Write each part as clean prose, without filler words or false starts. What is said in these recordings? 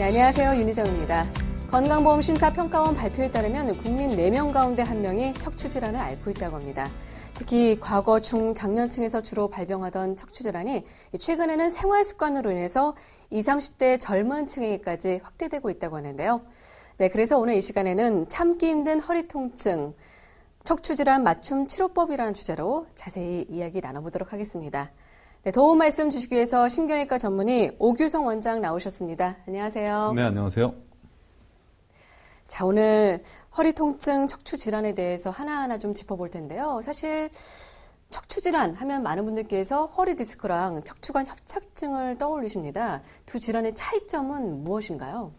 네, 안녕하세요. 윤희정입니다. 건강보험 심사평가원 발표에 따르면 국민 4명 가운데 1명이 척추질환을 앓고 있다고 합니다. 특히 과거 중장년층에서 주로 발병하던 척추질환이 최근에는 생활습관으로 인해서 20, 30대 젊은 층에게까지 확대되고 있다고 하는데요. 네, 그래서 오늘 이 시간에는 참기 힘든 허리 통증, 척추질환 맞춤 치료법이라는 주제로 자세히 이야기 나눠보도록 하겠습니다. 네, 도움 말씀 주시기 위해서 신경외과 전문의 오규성 원장 나오셨습니다. 안녕하세요. 네, 안녕하세요. 자, 오늘 허리 통증, 척추 질환에 대해서 하나하나 좀 짚어볼 텐데요. 사실 척추 질환 하면 많은 분들께서 허리 디스크랑 척추관 협착증을 떠올리십니다. 두 질환의 차이점은 무엇인가요?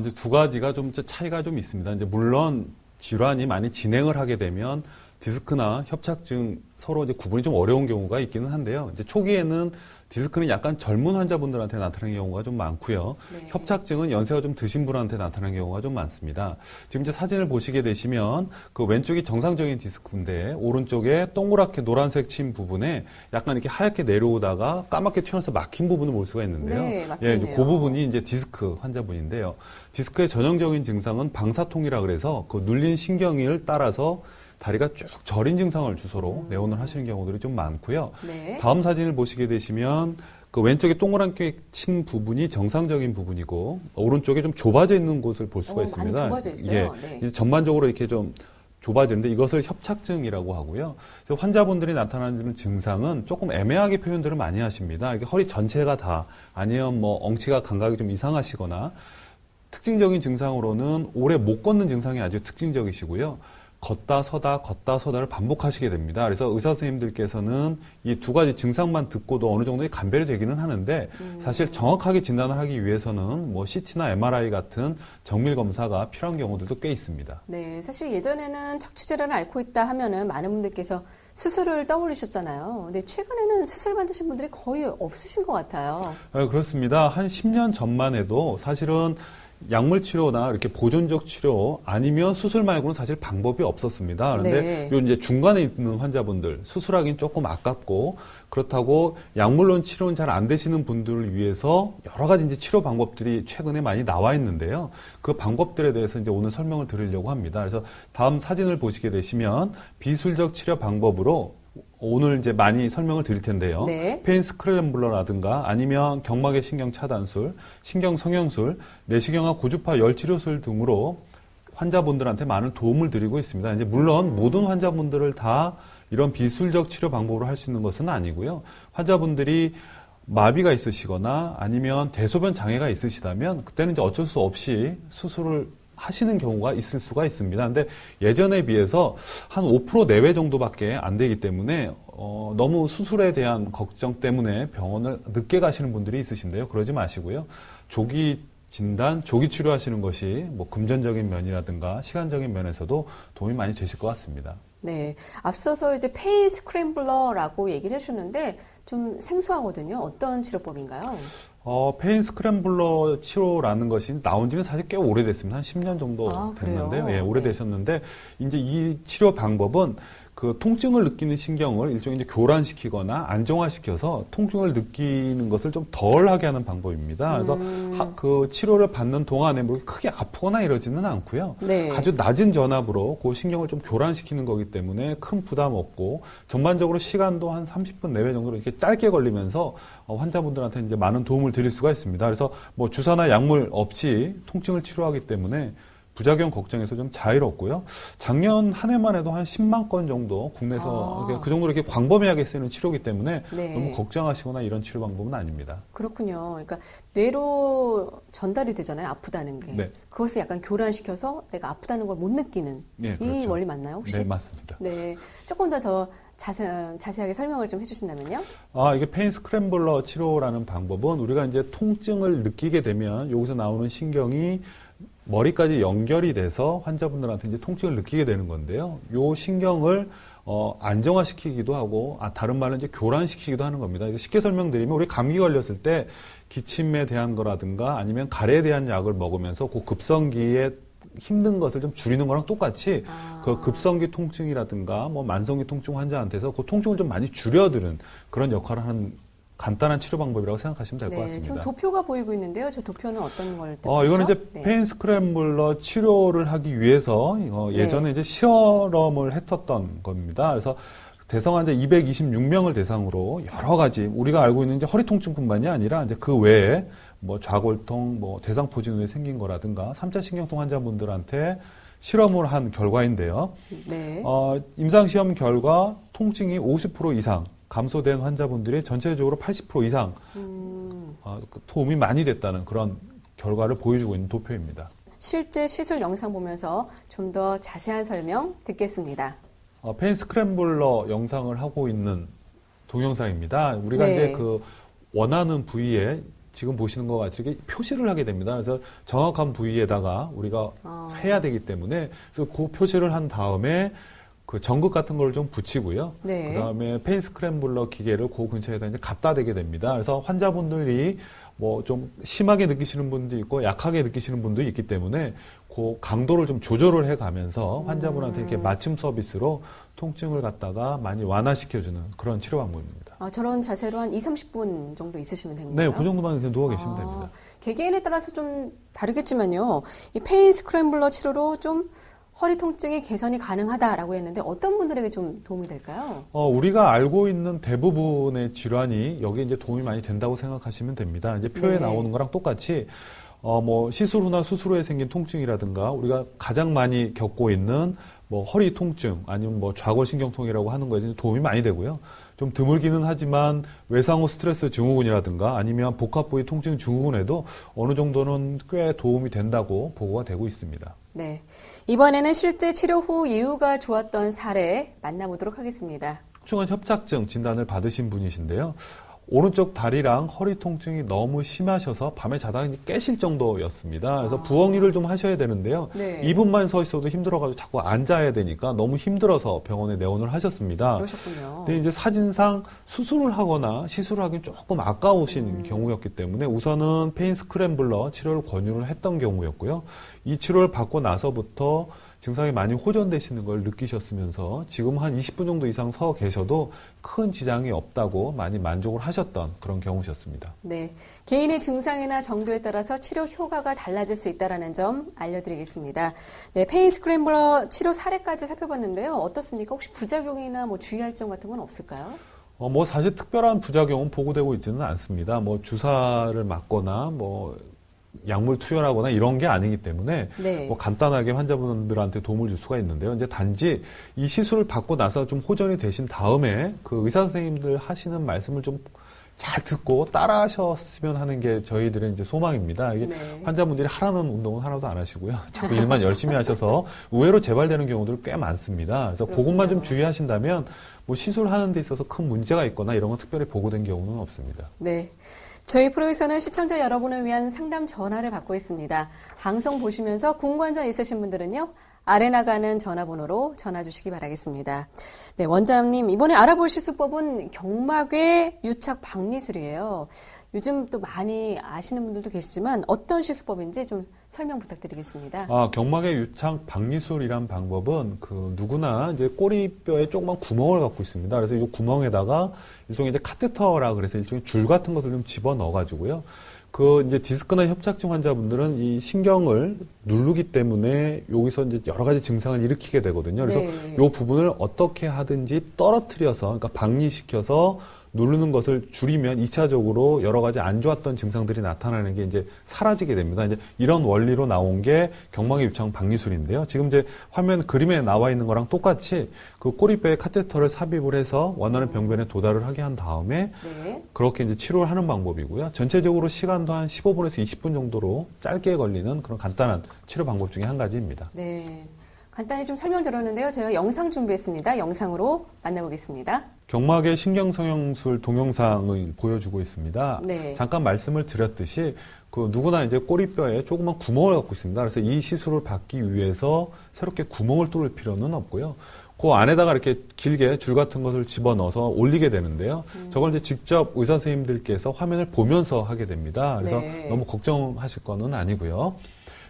이제 두 가지가 좀 차이가 좀 있습니다. 이제 물론 질환이 많이 진행을 하게 되면 디스크나 협착증 서로 이제 구분이 좀 어려운 경우가 있기는 한데요. 이제 초기에는 디스크는 약간 젊은 환자분들한테 나타나는 경우가 좀 많고요. 네. 협착증은 연세가 좀 드신 분한테 나타나는 경우가 좀 많습니다. 지금 이제 사진을 보시게 되시면 그 왼쪽이 정상적인 디스크인데 오른쪽에 동그랗게 노란색 친 부분에 약간 이렇게 하얗게 내려오다가 까맣게 튀어나와서 막힌 부분을 볼 수가 있는데요. 네, 막히네요. 그 부분이 이제 디스크 환자분인데요. 디스크의 전형적인 증상은 방사통이라 그래서 그 눌린 신경을 따라서 다리가 쭉 저린 증상을 주소로 내원을 하시는 경우들이 좀 많고요. 네. 다음 사진을 보시게 되시면 그 왼쪽에 동그랗게 친 부분이 정상적인 부분이고 오른쪽에 좀 좁아져 있는 곳을 볼 수가 있습니다. 많이 좁아져 있어요. 네. 이제 전반적으로 이렇게 좀 좁아지는데 이것을 협착증이라고 하고요. 그래서 환자분들이 나타나는 증상은 조금 애매하게 표현들을 많이 하십니다. 이게 허리 전체가 다 아니면 뭐 엉치가 감각이 좀 이상하시거나 특징적인 증상으로는 오래 못 걷는 증상이 아주 특징적이시고요. 걷다 서다를 반복하시게 됩니다. 그래서 의사 선생님들께서는 이 두 가지 증상만 듣고도 어느 정도의 감별이 되기는 하는데 사실 정확하게 진단을 하기 위해서는 뭐 CT나 MRI 같은 정밀 검사가 필요한 경우들도 꽤 있습니다. 네, 사실 예전에는 척추 질환을 앓고 있다 하면은 많은 분들께서 수술을 떠올리셨잖아요. 근데 최근에는 수술 받으신 분들이 거의 없으신 것 같아요. 그렇습니다. 한 10년 전만 해도 사실은 약물 치료나 이렇게 보존적 치료 아니면 수술 말고는 사실 방법이 없었습니다. 그런데 네. 요 이제 중간에 있는 환자분들 수술하기는 조금 아깝고 그렇다고 약물론 치료는 잘 안 되시는 분들을 위해서 여러 가지 이제 치료 방법들이 최근에 많이 나와 있는데요. 그 방법들에 대해서 이제 오늘 설명을 드리려고 합니다. 그래서 다음 사진을 보시게 되시면 비술적 치료 방법으로 오늘 이제 많이 설명을 드릴 텐데요. 네. 페인 스크램블러라든가 아니면 경막의 신경 차단술, 신경 성형술, 내시경화 고주파 열치료술 등으로 환자분들한테 많은 도움을 드리고 있습니다. 이제 물론 모든 환자분들을 다 이런 비술적 치료 방법으로 할 수 있는 것은 아니고요. 환자분들이 마비가 있으시거나 아니면 대소변 장애가 있으시다면 그때는 이제 어쩔 수 없이 수술을 하시는 경우가 있을 수가 있습니다. 근데 예전에 비해서 한 5% 내외 정도밖에 안 되기 때문에 너무 수술에 대한 걱정 때문에 병원을 늦게 가시는 분들이 있으신데요. 그러지 마시고요. 조기 진단, 조기 치료하시는 것이 뭐 금전적인 면이라든가 시간적인 면에서도 도움이 많이 되실 것 같습니다. 네, 앞서서 이제 페인 스크램블러라고 얘기를 해주는데 좀 생소하거든요. 어떤 치료법인가요? 페인 스크램블러 치료라는 것이 나온 지는 사실 꽤 오래됐습니다. 한 10년 정도 됐는데요. 예, 오래되셨는데, 이제 이 치료 방법은 그 통증을 느끼는 신경을 일종의 이제 교란시키거나 안정화시켜서 통증을 느끼는 것을 좀 덜하게 하는 방법입니다. 그래서 그 치료를 받는 동안에 뭐 크게 아프거나 이러지는 않고요. 네. 아주 낮은 전압으로 그 신경을 좀 교란시키는 거기 때문에 큰 부담 없고 전반적으로 시간도 한 30분 내외 정도로 이렇게 짧게 걸리면서 환자분들한테 이제 많은 도움을 드릴 수가 있습니다. 그래서 뭐 주사나 약물 없이 통증을 치료하기 때문에 부작용 걱정에서 좀 자유롭고요. 작년 한 해만 해도 한 10만 건 정도 국내에서 그 정도로 이렇게 광범위하게 쓰이는 치료이기 때문에 네. 너무 걱정하시거나 이런 치료 방법은 아닙니다. 그렇군요. 그러니까 뇌로 전달이 되잖아요. 아프다는 게. 네. 그것을 약간 교란시켜서 내가 아프다는 걸 못 느끼는 네, 이 그렇죠. 원리 맞나요, 혹시? 네, 맞습니다. 네. 조금 더 자세하게 설명을 좀 해주신다면요? 이게 페인 스크램블러 치료라는 방법은 우리가 이제 통증을 느끼게 되면 여기서 나오는 신경이 머리까지 연결이 돼서 환자분들한테 이제 통증을 느끼게 되는 건데요. 요 신경을 안정화시키기도 하고, 다른 말로 이제 교란시키기도 하는 겁니다. 쉽게 설명드리면 우리 감기 걸렸을 때 기침에 대한 거라든가 아니면 가래에 대한 약을 먹으면서 그 급성기에 힘든 것을 좀 줄이는 거랑 똑같이 그 급성기 통증이라든가 뭐 만성기 통증 환자한테서 그 통증을 좀 많이 줄여드는 그런 역할을 하는 간단한 치료 방법이라고 생각하시면 될 것 네, 같습니다. 지금 도표가 보이고 있는데요. 저 도표는 어떤 걸 뜻하죠? 이거는 이제 네. 페인 스크램블러 치료를 하기 위해서 예전에 이제 실험을 했었던 겁니다. 그래서 대상 환자 226명을 대상으로 여러 가지 우리가 알고 있는 이제 허리 통증뿐만이 아니라 이제 그 외에 뭐 좌골통, 뭐 대상포진후에 생긴 거라든가 3차 신경통 환자분들한테 실험을 한 결과인데요. 네. 임상시험 결과 통증이 50% 이상 감소된 환자분들이 전체적으로 80% 이상 도움이 많이 됐다는 그런 결과를 보여주고 있는 도표입니다. 실제 시술 영상 보면서 좀 더 자세한 설명 듣겠습니다. 페인 스크램블러 영상을 하고 있는 동영상입니다. 우리가 네. 이제 그 원하는 부위에 지금 보시는 것 같이 이렇게 표시를 하게 됩니다. 그래서 정확한 부위에다가 우리가 해야 되기 때문에 그래서 그 표시를 한 다음에 그 전극 같은 걸 좀 붙이고요. 네. 그 다음에 페인 스크램블러 기계를 그 근처에다 이제 갖다 대게 됩니다. 그래서 환자분들이 뭐 좀 심하게 느끼시는 분도 있고 약하게 느끼시는 분도 있기 때문에 그 강도를 좀 조절을 해 가면서 환자분한테 이렇게 맞춤 서비스로 통증을 갖다가 많이 완화시켜주는 그런 치료 방법입니다. 저런 자세로 한 20-30분 정도 있으시면 되는 네, 거예요? 그 정도만 그냥 누워 계시면 됩니다. 개개인에 따라서 좀 다르겠지만요. 이 페인 스크램블러 치료로 좀 허리 통증이 개선이 가능하다라고 했는데 어떤 분들에게 좀 도움이 될까요? 우리가 알고 있는 대부분의 질환이 여기에 이제 도움이 많이 된다고 생각하시면 됩니다. 이제 표에 네. 나오는 거랑 똑같이 뭐 시술 후나 수술 후에 생긴 통증이라든가 우리가 가장 많이 겪고 있는 뭐 허리 통증 아니면 뭐 좌골신경통이라고 하는 거에 도움이 많이 되고요. 좀 드물기는 하지만 외상 후 스트레스 증후군이라든가 아니면 복합 부위 통증 증후군에도 어느 정도는 꽤 도움이 된다고 보고가 되고 있습니다. 네. 이번에는 실제 치료 후 이후가 좋았던 사례 만나보도록 하겠습니다. 중한 협착증 진단을 받으신 분이신데요. 오른쪽 다리랑 허리 통증이 너무 심하셔서 밤에 자다가 깨실 정도였습니다. 그래서 부엉이를 좀 하셔야 되는데요. 네. 2분만 서 있어도 힘들어가지고 자꾸 앉아야 되니까 너무 힘들어서 병원에 내원을 하셨습니다. 그러셨군요. 근데 이제 사진상 수술을 하거나 시술을 하기는 조금 아까우신 경우였기 때문에 우선은 페인 스크램블러 치료를 권유를 했던 경우였고요. 이 치료를 받고 나서부터 증상이 많이 호전되시는 걸 느끼셨으면서 지금 한 20분 정도 이상 서 계셔도 큰 지장이 없다고 많이 만족을 하셨던 그런 경우셨습니다. 네. 개인의 증상이나 정도에 따라서 치료 효과가 달라질 수 있다는 점 알려드리겠습니다. 네, 페인 스크램블러 치료 사례까지 살펴봤는데요. 어떻습니까? 혹시 부작용이나 뭐 주의할 점 같은 건 없을까요? 뭐 사실 특별한 부작용은 보고되고 있지는 않습니다. 뭐 주사를 맞거나 뭐 약물 투여하거나 이런 게 아니기 때문에 네. 뭐 간단하게 환자분들한테 도움을 줄 수가 있는데요. 이제 단지 이 시술을 받고 나서 좀 호전이 되신 다음에 그 의사 선생님들 하시는 말씀을 좀 잘 듣고 따라 하셨으면 하는 게 저희들의 이제 소망입니다. 이게 네. 환자분들이 하라는 운동은 하나도 안 하시고요. 자꾸 일만 열심히 하셔서 의외로 재발되는 경우들이 꽤 많습니다. 그래서 그것만 좀 주의하신다면 뭐 시술하는 데 있어서 큰 문제가 있거나 이런 건 특별히 보고된 경우는 없습니다. 네. 저희 프로에서는 시청자 여러분을 위한 상담 전화를 받고 있습니다. 방송 보시면서 궁금한 점 있으신 분들은요. 아래 나가는 전화번호로 전화 주시기 바라겠습니다. 네, 원장님, 이번에 알아볼 시술법은 경막의 유착 박리술이에요. 요즘 또 많이 아시는 분들도 계시지만 어떤 시술법인지 좀 설명 부탁드리겠습니다. 경막의 유착 박리술이란 방법은 그 누구나 이제 꼬리뼈에 조그만 구멍을 갖고 있습니다. 그래서 이 구멍에다가 일종의 이제 카테터라 그래서 일종의 줄 같은 것을 좀 집어 넣어 가지고요. 그 이제 디스크나 협착증 환자분들은 이 신경을 누르기 때문에 여기서 이제 여러 가지 증상을 일으키게 되거든요. 그래서 네. 이 부분을 어떻게 하든지 떨어뜨려서, 그러니까 박리시켜서 누르는 것을 줄이면 2차적으로 여러 가지 안 좋았던 증상들이 나타나는 게 이제 사라지게 됩니다. 이제 이런 원리로 나온 게 경막의 유착 박리술인데요. 지금 이제 화면 그림에 나와 있는 거랑 똑같이 그 꼬리뼈에 카테터를 삽입을 해서 원하는 병변에 도달을 하게 한 다음에 네. 그렇게 이제 치료를 하는 방법이고요. 전체적으로 시간도 한 15분에서 20분 정도로 짧게 걸리는 그런 간단한 치료 방법 중에 한 가지입니다. 네. 간단히 좀 설명 들었는데요. 저희가 영상 준비했습니다. 영상으로 만나보겠습니다. 경막의 신경성형술 동영상을 보여주고 있습니다. 네. 잠깐 말씀을 드렸듯이 그 누구나 이제 꼬리뼈에 조그만 구멍을 갖고 있습니다. 그래서 이 시술을 받기 위해서 새롭게 구멍을 뚫을 필요는 없고요. 그 안에다가 이렇게 길게 줄 같은 것을 집어넣어서 올리게 되는데요. 저걸 이제 직접 의사 선생님들께서 화면을 보면서 하게 됩니다. 그래서 네. 너무 걱정하실 거는 아니고요.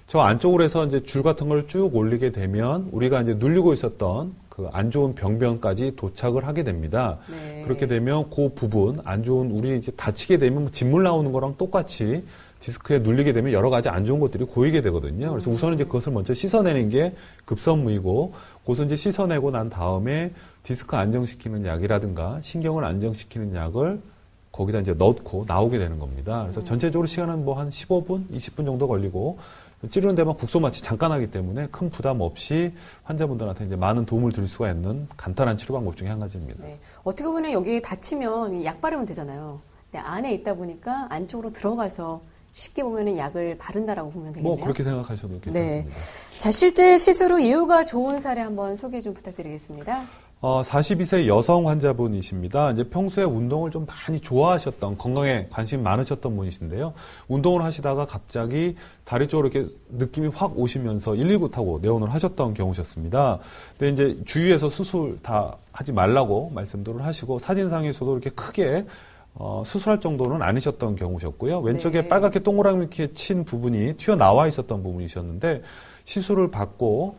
저 안쪽으로 해서 이제 줄 같은 걸 쭉 올리게 되면 우리가 이제 눌리고 있었던 그 안 좋은 병변까지 도착을 하게 됩니다. 네. 그렇게 되면 그 부분, 안 좋은, 우리 이제 다치게 되면 진물 나오는 거랑 똑같이 디스크에 눌리게 되면 여러 가지 안 좋은 것들이 고이게 되거든요. 그래서 우선은 이제 그것을 먼저 씻어내는 게 급선무이고, 그것을 이제 씻어내고 난 다음에 디스크 안정시키는 약이라든가 신경을 안정시키는 약을 거기다 이제 넣고 나오게 되는 겁니다. 그래서 전체적으로 시간은 뭐 한 15분, 20분 정도 걸리고, 찌르는 데만 국소 마취 잠깐 하기 때문에 큰 부담 없이 환자분들한테 이제 많은 도움을 드릴 수가 있는 간단한 치료 방법 중에 한 가지입니다. 네. 어떻게 보면 여기 다치면 약 바르면 되잖아요. 근데 안에 있다 보니까 안쪽으로 들어가서 쉽게 보면은 약을 바른다라고 보면 되겠네요. 뭐 그렇게 생각하셔도 괜찮습니다. 네. 자, 실제 시술 후 이후가 좋은 사례 한번 소개 좀 부탁드리겠습니다. 42세 여성 환자분이십니다. 이제 평소에 운동을 좀 많이 좋아하셨던, 건강에 관심 많으셨던 분이신데요. 운동을 하시다가 갑자기 다리 쪽으로 이렇게 느낌이 확 오시면서 119 타고 내원을 하셨던 경우셨습니다. 근데 이제 주위에서 수술 다 하지 말라고 말씀들을 하시고 사진상에서도 이렇게 크게 수술할 정도는 아니셨던 경우셨고요. 왼쪽에 네. 빨갛게 동그랗게 친 부분이 튀어나와 있었던 부분이셨는데 시술을 받고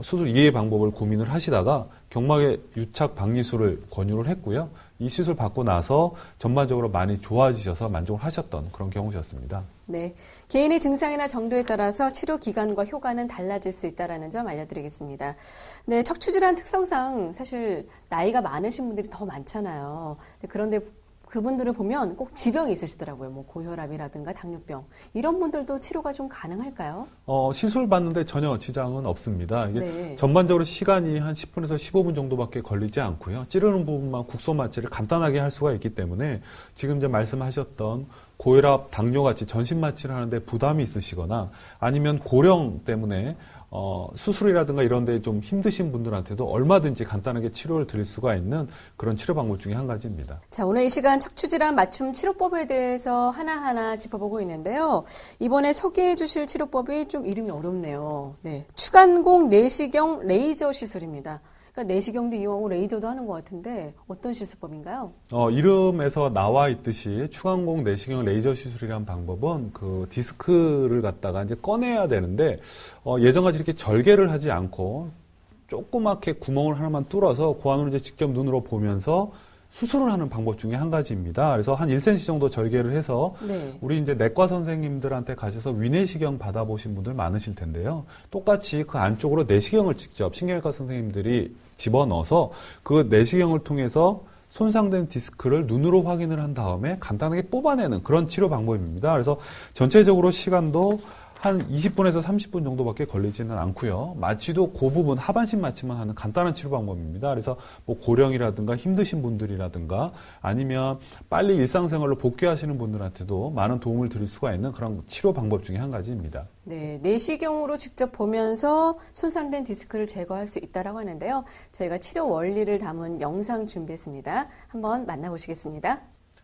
수술 이해 방법을 고민을 하시다가 경막의 유착 박리술을 권유를 했고요. 이 시술 받고 나서 전반적으로 많이 좋아지셔서 만족을 하셨던 그런 경우셨습니다. 네. 개인의 증상이나 정도에 따라서 치료 기간과 효과는 달라질 수 있다는 점 알려드리겠습니다. 네, 척추질환 특성상 사실 나이가 많으신 분들이 더 많잖아요. 그런데 그분들을 보면 꼭 지병이 있으시더라고요. 뭐 고혈압이라든가 당뇨병 이런 분들도 치료가 좀 가능할까요? 시술 받는데 전혀 지장은 없습니다. 이게 네. 전반적으로 시간이 한 10분에서 15분 정도밖에 걸리지 않고요. 찌르는 부분만 국소 마취를 간단하게 할 수가 있기 때문에 지금 이제 말씀하셨던 고혈압, 당뇨 같이 전신 마취를 하는데 부담이 있으시거나 아니면 고령 때문에 수술이라든가 이런 데 좀 힘드신 분들한테도 얼마든지 간단하게 치료를 드릴 수가 있는 그런 치료 방법 중에 한 가지입니다. 자, 오늘 이 시간 척추질환 맞춤 치료법에 대해서 하나하나 짚어보고 있는데요. 이번에 소개해 주실 치료법이 좀 이름이 어렵네요. 네, 추간공 내시경 레이저 시술입니다. 그러니까 내시경도 이용하고 레이저도 하는 것 같은데 어떤 시술법인가요? 이름에서 나와 있듯이 추간공 내시경 레이저 시술이라는 방법은 그 디스크를 갖다가 이제 꺼내야 되는데 예전같이 이렇게 절개를 하지 않고 조그맣게 구멍을 하나만 뚫어서 그 안으로 이제 직접 눈으로 보면서 수술을 하는 방법 중에 한 가지입니다. 그래서 한 1cm 정도 절개를 해서 네. 우리 이제 내과 선생님들한테 가셔서 위내시경 받아보신 분들 많으실 텐데요. 똑같이 그 안쪽으로 내시경을 직접 신경외과 선생님들이 집어넣어서 그 내시경을 통해서 손상된 디스크를 눈으로 확인을 한 다음에 간단하게 뽑아내는 그런 치료 방법입니다. 그래서 전체적으로 시간도 한 20분에서 30분 정도밖에 걸리지는 않고요. 마취도 그 부분 하반신 마취만 하는 간단한 치료 방법입니다. 그래서 뭐 고령이라든가 힘드신 분들이라든가 아니면 빨리 일상생활로 복귀하시는 분들한테도 많은 도움을 드릴 수가 있는 그런 치료 방법 중에 한 가지입니다. 네, 내시경으로 직접 보면서 손상된 디스크를 제거할 수 있다라고 하는데요. 저희가 치료 원리를 담은 영상 준비했습니다. 한번 만나보시겠습니다.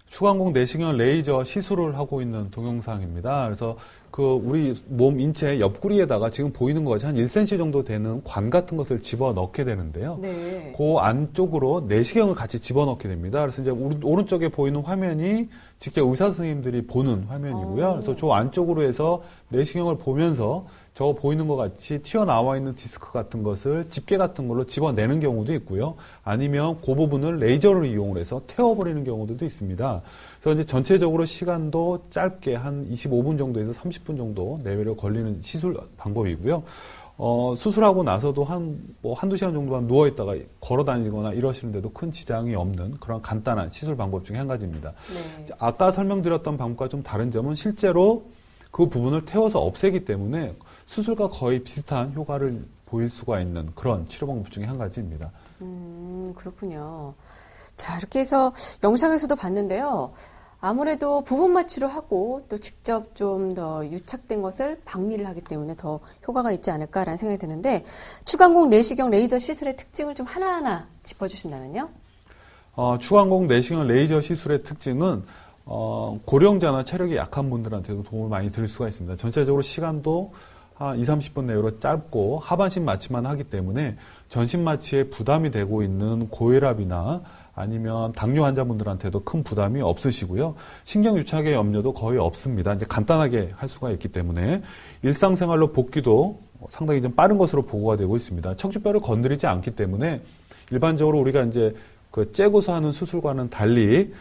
추간공 내시경 레이저 시술을 하고 있는 동영상입니다. 그래서 그 우리 몸 인체 옆구리에다가 지금 보이는 것이 한 1cm 정도 되는 관 같은 것을 집어넣게 되는데요. 네. 그 안쪽으로 내시경을 같이 집어넣게 됩니다. 그래서 이제 오른쪽에 보이는 화면이 직접 의사 선생님들이 보는 화면이고요. 그래서 저 안쪽으로 해서 내시경을 보면서 저 보이는 것 같이 튀어나와 있는 디스크 같은 것을 집게 같은 걸로 집어내는 경우도 있고요. 아니면 그 부분을 레이저를 이용을 해서 태워버리는 경우들도 있습니다. 그래서 이제 전체적으로 시간도 짧게 한 25분 정도에서 30분 정도 내외로 걸리는 시술 방법이고요. 수술하고 나서도 한두 시간 정도만 누워있다가 걸어 다니거나 이러시는데도 큰 지장이 없는 그런 간단한 시술 방법 중에 한 가지입니다. 네. 아까 설명드렸던 방법과 좀 다른 점은 실제로 그 부분을 태워서 없애기 때문에 수술과 거의 비슷한 효과를 보일 수가 있는 그런 치료 방법 중에 한 가지입니다. 그렇군요. 자, 이렇게 해서 영상에서도 봤는데요. 아무래도 부분 마취를 하고 또 직접 좀 더 유착된 것을 박리를 하기 때문에 더 효과가 있지 않을까라는 생각이 드는데 추간공 내시경 레이저 시술의 특징을 좀 하나하나 짚어주신다면요? 추간공 내시경 레이저 시술의 특징은 고령자나 체력이 약한 분들한테도 도움을 많이 드릴 수가 있습니다. 전체적으로 시간도 한 20-30분 내로 짧고 하반신 마취만 하기 때문에 전신 마취에 부담이 되고 있는 고혈압이나 아니면 당뇨 환자분들한테도 큰 부담이 없으시고요. 신경 유착의 염려도 거의 없습니다. 이제 간단하게 할 수가 있기 때문에 일상생활로 복귀도 상당히 좀 빠른 것으로 보고가 되고 있습니다. 척추뼈를 건드리지 않기 때문에 일반적으로 우리가 이제 그 째고서 하는 수술과는 달리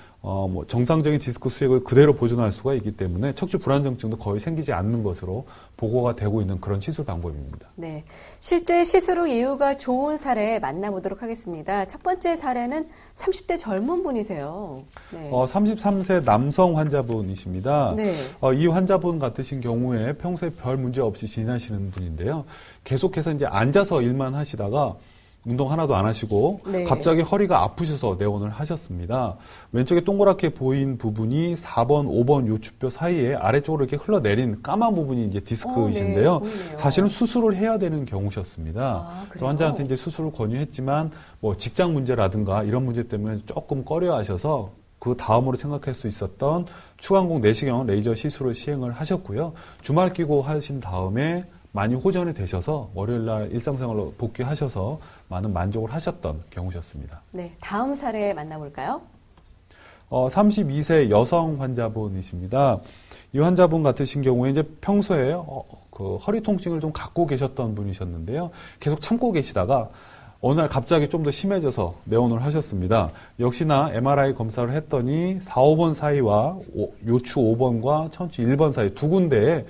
정상적인 디스크 수액을 그대로 보존할 수가 있기 때문에 척추 불안정증도 거의 생기지 않는 것으로 보고가 되고 있는 그런 시술 방법입니다. 네, 실제 시술 후 이후가 좋은 사례 만나보도록 하겠습니다. 첫 번째 사례는 30대 젊은 분이세요. 네. 33세 남성 환자분이십니다. 네. 이 환자분 같으신 경우에 평소에 별 문제 없이 지내시는 분인데요. 계속해서 이제 앉아서 일만 하시다가 운동 하나도 안 하시고 네. 갑자기 허리가 아프셔서 내원을 하셨습니다. 왼쪽에 동그랗게 보인 부분이 4번, 5번 요추뼈 사이에 아래쪽으로 이렇게 흘러내린 까만 부분이 이제 디스크이신데요. 네, 사실은 수술을 해야 되는 경우셨습니다. 그래요? 환자한테 이제 수술을 권유했지만 직장 문제라든가 이런 문제 때문에 조금 꺼려하셔서 그 다음으로 생각할 수 있었던 추간공 내시경 레이저 시술을 시행을 하셨고요. 주말 끼고 하신 다음에 많이 호전이 되셔서 월요일날 일상생활로 복귀하셔서 많은 만족을 하셨던 경우셨습니다. 네, 다음 사례 만나볼까요? 32세 여성 환자분이십니다. 이 환자분 같으신 경우에 이제 평소에 그 허리 통증을 좀 갖고 계셨던 분이셨는데요. 계속 참고 계시다가 어느 날 갑자기 좀 더 심해져서 내원을 하셨습니다. 역시나 MRI 검사를 했더니 4, 5번 사이와 요추 5번과 천추 1번 사이 두 군데에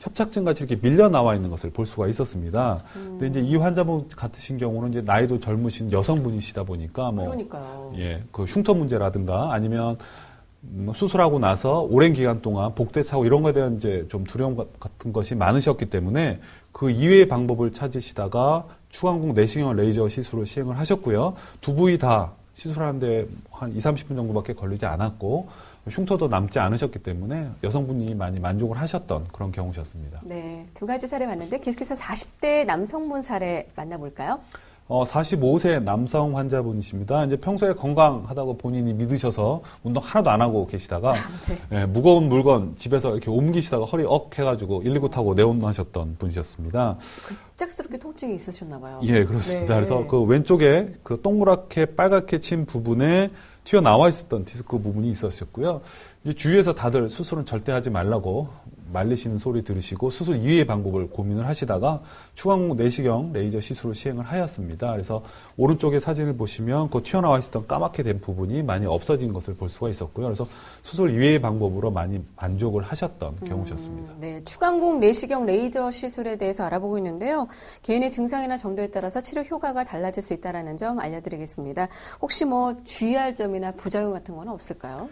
협착증 같이 이렇게 밀려 나와 있는 것을 볼 수가 있었습니다. 근데 이제 이 환자분 같으신 경우는 이제 나이도 젊으신 여성분이시다 보니까 그러니까요. 그 흉터 문제라든가 아니면 수술하고 나서 오랜 기간 동안 복대 차고 이런 거에 대한 이제 좀 두려움 같은 것이 많으셨기 때문에 그 이외의 방법을 찾으시다가 추간공 내시경 레이저 시술을 시행을 하셨고요. 두 부위 다 시술하는데 한 20-30분 정도밖에 걸리지 않았고 흉터도 남지 않으셨기 때문에 여성분이 많이 만족을 하셨던 그런 경우셨습니다. 네, 두 가지 사례 봤는데 계속해서 40대 남성분 사례 만나볼까요? 45세 남성 환자분이십니다. 이제 평소에 건강하다고 본인이 믿으셔서 운동 하나도 안 하고 계시다가 네. 무거운 물건 집에서 이렇게 옮기시다가 허리 해가지고 119 타고 내원하셨던 분이셨습니다. 급작스럽게 통증이 있으셨나 봐요. 예, 그렇습니다. 네. 그래서 그 왼쪽에 그 동그랗게 빨갛게 친 부분에 튀어나와 있었던 디스크 부분이 있으셨고요. 이제 주위에서 다들 수술은 절대 하지 말라고 말리시는 소리 들으시고 수술 이외의 방법을 고민을 하시다가 추간공 내시경 레이저 시술을 시행을 하였습니다. 그래서 오른쪽에 사진을 보시면 그 튀어나와 있었던 까맣게 된 부분이 많이 없어진 것을 볼 수가 있었고요. 그래서 수술 이외의 방법으로 많이 만족을 하셨던 경우셨습니다. 네, 추간공 내시경 레이저 시술에 대해서 알아보고 있는데요. 개인의 증상이나 정도에 따라서 치료 효과가 달라질 수 있다는 점 알려드리겠습니다. 혹시 주의할 점이나 부작용 같은 건 없을까요?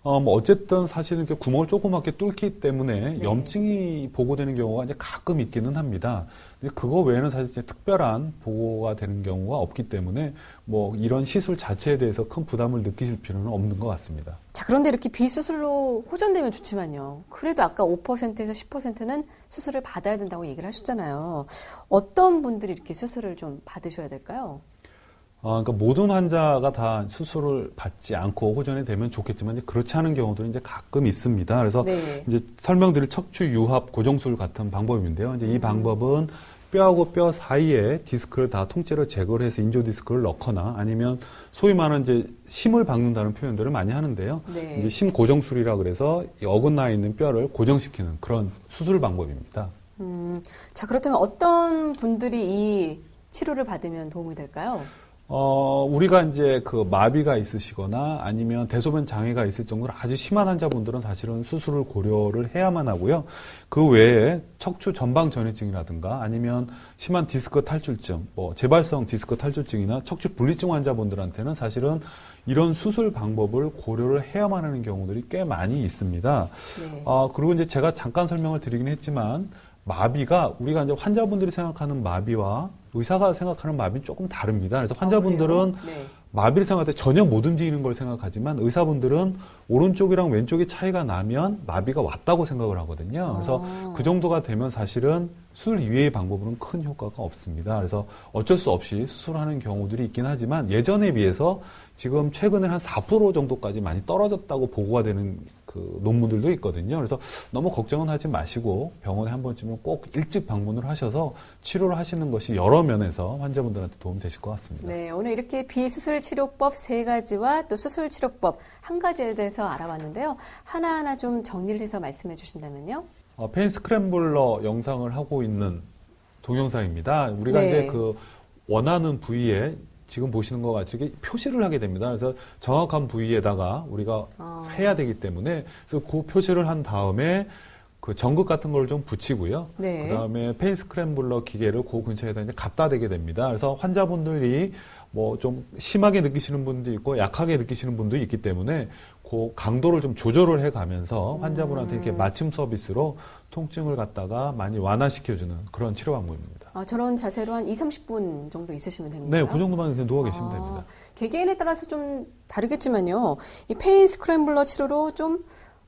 어쨌든 사실은 이렇게 구멍을 조그맣게 뚫기 때문에 네. 염증이 보고되는 경우가 이제 가끔 있기는 합니다. 근데 그거 외에는 사실 이제 특별한 보고가 되는 경우가 없기 때문에 이런 시술 자체에 대해서 큰 부담을 느끼실 필요는 없는 것 같습니다. 자, 그런데 이렇게 비수술로 호전되면 좋지만요. 그래도 아까 5%에서 10%는 수술을 받아야 된다고 얘기를 하셨잖아요. 어떤 분들이 이렇게 수술을 좀 받으셔야 될까요? 그러니까 모든 환자가 다 수술을 받지 않고 호전이 되면 좋겠지만 이제 그렇지 않은 경우들은 이제 가끔 있습니다. 그래서 네. 이제 설명드릴 척추 유합 고정술 같은 방법인데요. 이제 이 방법은 뼈하고 뼈 사이에 디스크를 다 통째로 제거를 해서 인조 디스크를 넣거나 아니면 소위 말하는 이제 심을 박는다는 표현들을 많이 하는데요. 네. 이제 심 고정술이라 그래서 이 어긋나 있는 뼈를 고정시키는 그런 수술 방법입니다. 자, 그렇다면 어떤 분들이 이 치료를 받으면 도움이 될까요? 우리가 이제 그 마비가 있으시거나 아니면 대소변 장애가 있을 정도로 아주 심한 환자분들은 사실은 수술을 고려를 해야만 하고요. 그 외에 척추 전방 전이증이라든가 아니면 심한 디스크 탈출증, 재발성 디스크 탈출증이나 척추 분리증 환자분들한테는 사실은 이런 수술 방법을 고려를 해야만 하는 경우들이 꽤 많이 있습니다. 네. 그리고 이제 제가 잠깐 설명을 드리긴 했지만 마비가 우리가 이제 환자분들이 생각하는 마비와 의사가 생각하는 마비는 조금 다릅니다. 그래서 환자분들은 네. 마비를 생각할 때 전혀 못 움직이는 걸 생각하지만 의사분들은 오른쪽이랑 왼쪽이 차이가 나면 마비가 왔다고 생각을 하거든요. 그래서 그 정도가 되면 사실은 수술 이외의 방법으로는 큰 효과가 없습니다. 그래서 어쩔 수 없이 수술하는 경우들이 있긴 하지만 예전에 비해서 지금 최근에 한 4% 정도까지 많이 떨어졌다고 보고가 되는 그 논문들도 있거든요. 그래서 너무 걱정은 하지 마시고 병원에 한 번쯤은 꼭 일찍 방문을 하셔서 치료를 하시는 것이 여러 면에서 환자분들한테 도움 되실 것 같습니다. 네, 오늘 이렇게 비수술 치료법 3가지와 또 수술 치료법 1가지에 대해서 알아봤는데요. 하나하나 좀 정리를 해서 말씀해 주신다면요. 페인 스크램블러 영상을 하고 있는 동영상입니다. 우리가 네. 이제 그 원하는 부위에 지금 보시는 것 같이 이렇게 표시를 하게 됩니다. 그래서 정확한 부위에다가 우리가 해야 되기 때문에 그래서 그 표시를 한 다음에 그 전극 같은 걸 좀 붙이고요. 네. 그다음에 페인 스크램블러 기계를 그 근처에다 이제 갖다 대게 됩니다. 그래서 환자분들이 뭐 좀 심하게 느끼시는 분도 있고 약하게 느끼시는 분도 있기 때문에 그 강도를 좀 조절을 해 가면서 환자분한테 이렇게 맞춤 서비스로 통증을 갖다가 많이 완화시켜주는 그런 치료 방법입니다. 저런 자세로 한 20-30분 정도 있으시면 됩니다. 네, 그 정도만 그냥 누워 계시면 됩니다. 개개인에 따라서 좀 다르겠지만요. 이 페인 스크램블러 치료로 좀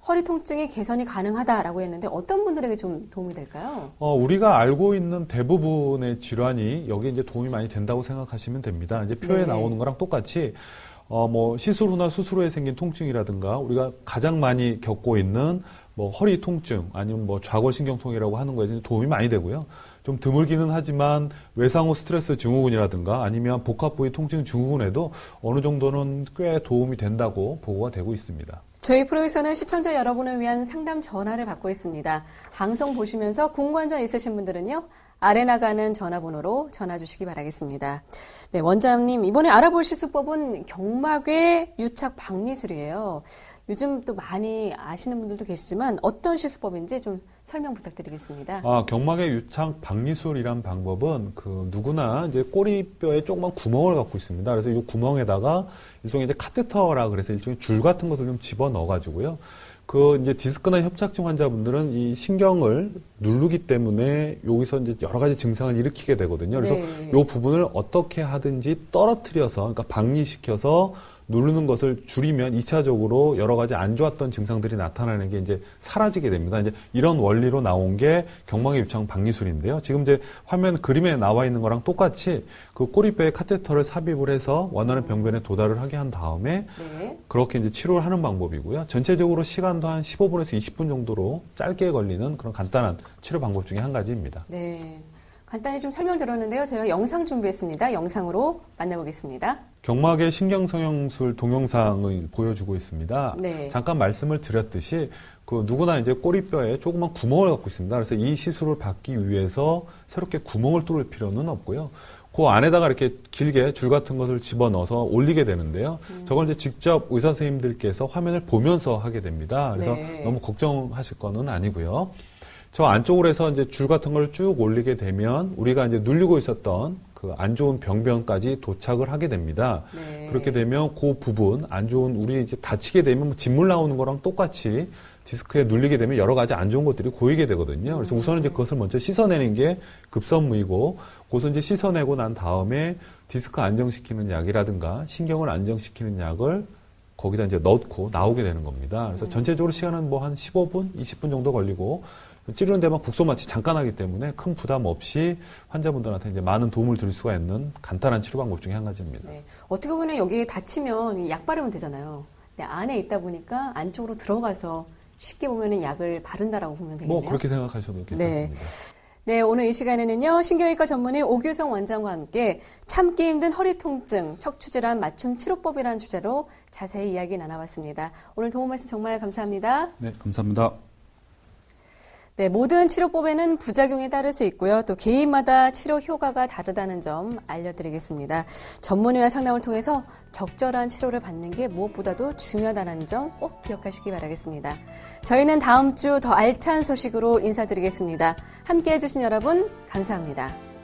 허리 통증의 개선이 가능하다라고 했는데 어떤 분들에게 좀 도움이 될까요? 우리가 알고 있는 대부분의 질환이 여기에 이제 도움이 많이 된다고 생각하시면 됩니다. 이제 표에 네. 나오는 거랑 똑같이 뭐 시술 후나 수술 후에 생긴 통증이라든가 우리가 가장 많이 겪고 있는 뭐 허리 통증 아니면 뭐 좌골신경통이라고 하는 거에 도움이 많이 되고요. 좀 드물기는 하지만 외상 후 스트레스 증후군이라든가 아니면 복합 부위 통증 증후군에도 어느 정도는 꽤 도움이 된다고 보고가 되고 있습니다. 저희 프로에서는 시청자 여러분을 위한 상담 전화를 받고 있습니다. 방송 보시면서 궁금한 있으신 분들은요. 아래 나가는 전화번호로 전화 주시기 바라겠습니다. 네, 원장님 이번에 알아볼 시술법은 경막외 유착 박리술이에요. 요즘 또 많이 아시는 분들도 계시지만 어떤 시술법인지 좀 설명 부탁드리겠습니다. 경막의 유착 박리술이란 방법은 그 누구나 이제 꼬리뼈에 조그만 구멍을 갖고 있습니다. 그래서 이 구멍에다가 일종의 이제 카테터라 그래서 일종의 줄 같은 것을 좀 집어 넣어 가지고요. 그 이제 디스크나 협착증 환자분들은 이 신경을 누르기 때문에 여기서 이제 여러 가지 증상을 일으키게 되거든요. 그래서 네. 이 부분을 어떻게 하든지 떨어뜨려서 그러니까 박리시켜서 누르는 것을 줄이면 2차적으로 여러 가지 안 좋았던 증상들이 나타나는 게 이제 사라지게 됩니다. 이제 이런 원리로 나온 게 경막의 유착 박리술인데요. 지금 이제 화면 그림에 나와 있는 거랑 똑같이 그 꼬리뼈에 카테터를 삽입을 해서 원하는 병변에 도달을 하게 한 다음에 네. 그렇게 이제 치료를 하는 방법이고요. 전체적으로 시간도 한 15분에서 20분 정도로 짧게 걸리는 그런 간단한 치료 방법 중에 한 가지입니다. 네. 간단히 좀 설명 들었는데요. 저희가 영상 준비했습니다. 영상으로 만나보겠습니다. 경막의 신경성형술 동영상을 보여주고 있습니다. 네. 잠깐 말씀을 드렸듯이 그 누구나 이제 꼬리뼈에 조그만 구멍을 갖고 있습니다. 그래서 이 시술을 받기 위해서 새롭게 구멍을 뚫을 필요는 없고요. 그 안에다가 이렇게 길게 줄 같은 것을 집어넣어서 올리게 되는데요. 저걸 이제 직접 의사 선생님들께서 화면을 보면서 하게 됩니다. 그래서 네. 너무 걱정하실 거는 아니고요. 저 안쪽으로 해서 이제 줄 같은 걸 쭉 올리게 되면 우리가 이제 눌리고 있었던 그 안 좋은 병변까지 도착을 하게 됩니다. 네. 그렇게 되면 그 부분 안 좋은 우리 이제 다치게 되면 뭐 진물 나오는 거랑 똑같이 디스크에 눌리게 되면 여러 가지 안 좋은 것들이 고이게 되거든요. 그래서 우선은 이제 그것을 먼저 씻어내는 게 급선무이고, 그것을 이제 씻어내고 난 다음에 디스크 안정시키는 약이라든가 신경을 안정시키는 약을 거기다 이제 넣고 나오게 되는 겁니다. 그래서 전체적으로 시간은 뭐 한 15분, 20분 정도 걸리고 찌르는 데만 국소마취 잠깐 하기 때문에 큰 부담 없이 환자분들한테 이제 많은 도움을 드릴 수가 있는 간단한 치료 방법 중에 한 가지입니다. 네. 어떻게 보면 여기에 다치면 약 바르면 되잖아요. 근데 안에 있다 보니까 안쪽으로 들어가서 쉽게 보면 약을 바른다라고 보면 되겠네요. 뭐 그렇게 생각하셔도 괜찮습니다. 네, 오늘 이 시간에는요, 신경외과 전문의 오규성 원장과 함께 참기 힘든 허리 통증, 척추질환 맞춤 치료법이라는 주제로 자세히 이야기 나눠봤습니다. 오늘 도움 말씀 정말 감사합니다. 네, 감사합니다. 네, 모든 치료법에는 부작용이 따를 수 있고요. 또 개인마다 치료 효과가 다르다는 점 알려드리겠습니다. 전문의와 상담을 통해서 적절한 치료를 받는 게 무엇보다도 중요하다는 점 꼭 기억하시기 바라겠습니다. 저희는 다음 주 더 알찬 소식으로 인사드리겠습니다. 함께해 주신 여러분 감사합니다.